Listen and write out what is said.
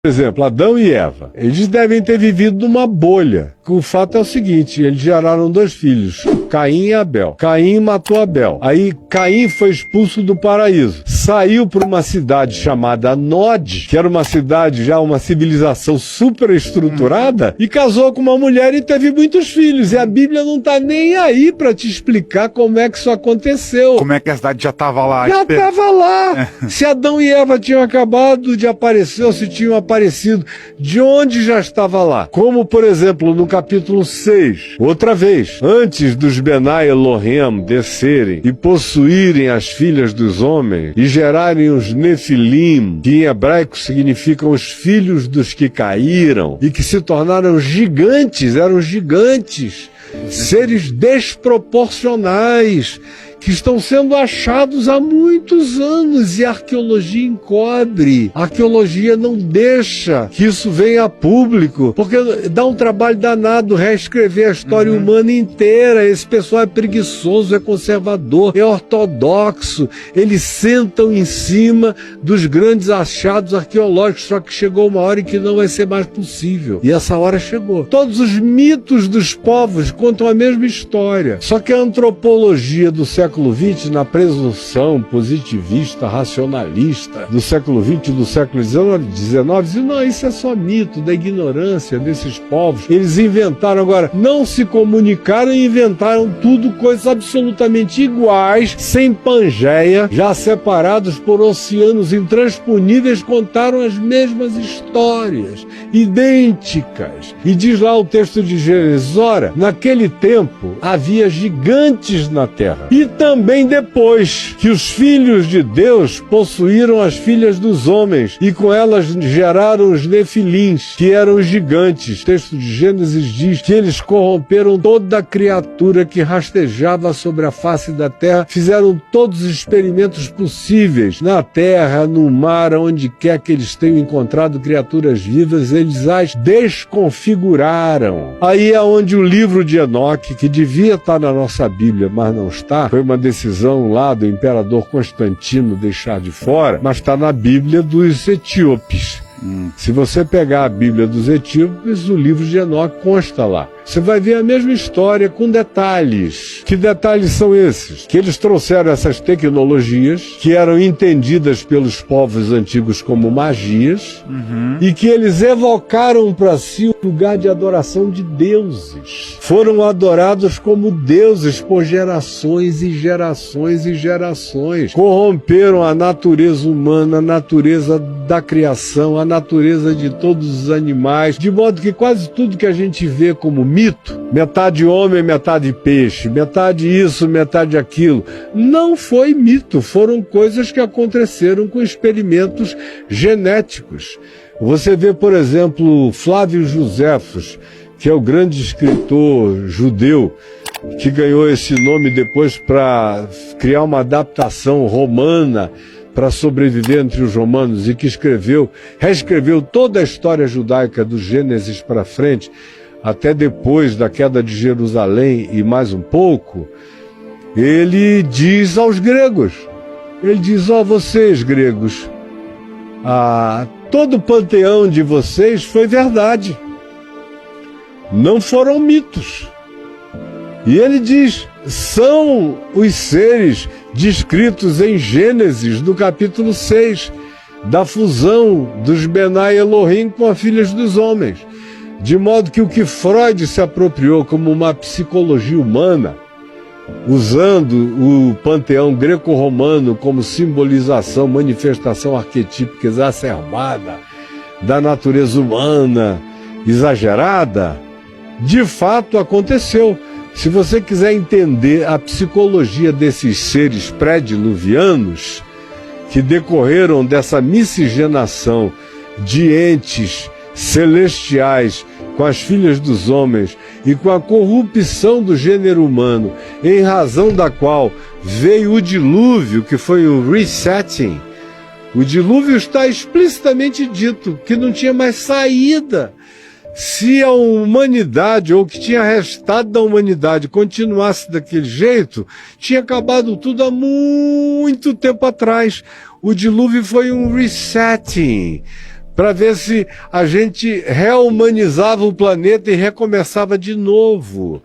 Por exemplo, Adão e Eva, eles devem ter vivido numa bolha. O fato é o seguinte, eles geraram 2 filhos, Caim e Abel. Caim matou Abel. Aí Caim foi expulso do paraíso. Saiu para uma cidade chamada Nod, que era uma cidade já, uma civilização super estruturada, e casou com uma mulher e teve muitos filhos. E a Bíblia não está nem aí para te explicar como é que isso aconteceu. Como é que a cidade já estava lá? Já estava lá. Se Adão e Eva tinham acabado de aparecer, ou se tinham aparecido, de onde já estava lá? Como, por exemplo, no capítulo 6, outra vez, antes dos Benai Elohim descerem e possuírem as filhas dos homens e gerarem os Nefilim, que em hebraico significam os filhos dos que caíram e que se tornaram gigantes, eram gigantes, seres desproporcionais, que estão sendo achados há muitos anos e a arqueologia encobre. A arqueologia não deixa que isso venha a público, porque dá um trabalho danado reescrever a história humana inteira. Esse pessoal é preguiçoso, é conservador, é ortodoxo. Eles sentam em cima dos grandes achados arqueológicos, só que chegou uma hora em que não vai ser mais possível. E essa hora chegou. Todos os mitos dos povos contam a mesma história, só que a antropologia do século XX, na presunção positivista, racionalista do século XX e do século XIX, dizem, não, isso é só mito da ignorância desses povos. Eles inventaram, agora, não se comunicaram e inventaram tudo, coisas absolutamente iguais, sem Pangeia, já separados por oceanos intransponíveis, contaram as mesmas histórias, idênticas. E diz lá o texto de Gênesis, ora, naquele tempo havia gigantes na terra. E também depois que os filhos de Deus possuíram as filhas dos homens e com elas geraram os nefilins, que eram os gigantes. O texto de Gênesis diz que eles corromperam toda a criatura que rastejava sobre a face da terra, fizeram todos os experimentos possíveis na terra, no mar, onde quer que eles tenham encontrado criaturas vivas, eles as desconfiguraram. Aí é onde o livro de Enoque, que devia estar na nossa Bíblia, mas não está, foi uma decisão lá do imperador Constantino deixar de fora, mas está na Bíblia dos etíopes. Se você pegar a Bíblia dos etíopes, o livro de Enoque consta lá. Você vai ver a mesma história com detalhes. Que detalhes são esses? Que eles trouxeram essas tecnologias que eram entendidas pelos povos antigos como magias e que eles evocaram para si o lugar de adoração de deuses. Foram adorados como deuses por gerações e gerações e gerações. Corromperam a natureza humana, a natureza da criação, a natureza de todos os animais, de modo que quase tudo que a gente vê como mito, metade homem, metade peixe, metade isso, metade aquilo, não foi mito, foram coisas que aconteceram com experimentos genéticos. Você vê, por exemplo, Flávio Josefos, que é o grande escritor judeu, que ganhou esse nome depois para criar uma adaptação romana para sobreviver entre os romanos e que reescreveu toda a história judaica do Gênesis para frente, até depois da queda de Jerusalém e mais um pouco. Ele diz aos gregos, ele diz, vocês gregos, todo o panteão de vocês foi verdade, não foram mitos. E ele diz, são os seres descritos em Gênesis, no capítulo 6, da fusão dos Benai Elohim com as filhas dos homens. De modo que o que Freud se apropriou como uma psicologia humana, usando o panteão greco-romano como simbolização, manifestação arquetípica exacerbada da natureza humana exagerada, de fato aconteceu. Se você quiser entender a psicologia desses seres pré-diluvianos, que decorreram dessa miscigenação de entes celestiais com as filhas dos homens e com a corrupção do gênero humano, em razão da qual veio o dilúvio, que foi o resetting. O dilúvio está explicitamente dito, que não tinha mais saída. Se a humanidade, ou o que tinha restado da humanidade, continuasse daquele jeito, tinha acabado tudo há muito tempo atrás. O dilúvio foi um resetting para ver se a gente rehumanizava o planeta e recomeçava de novo.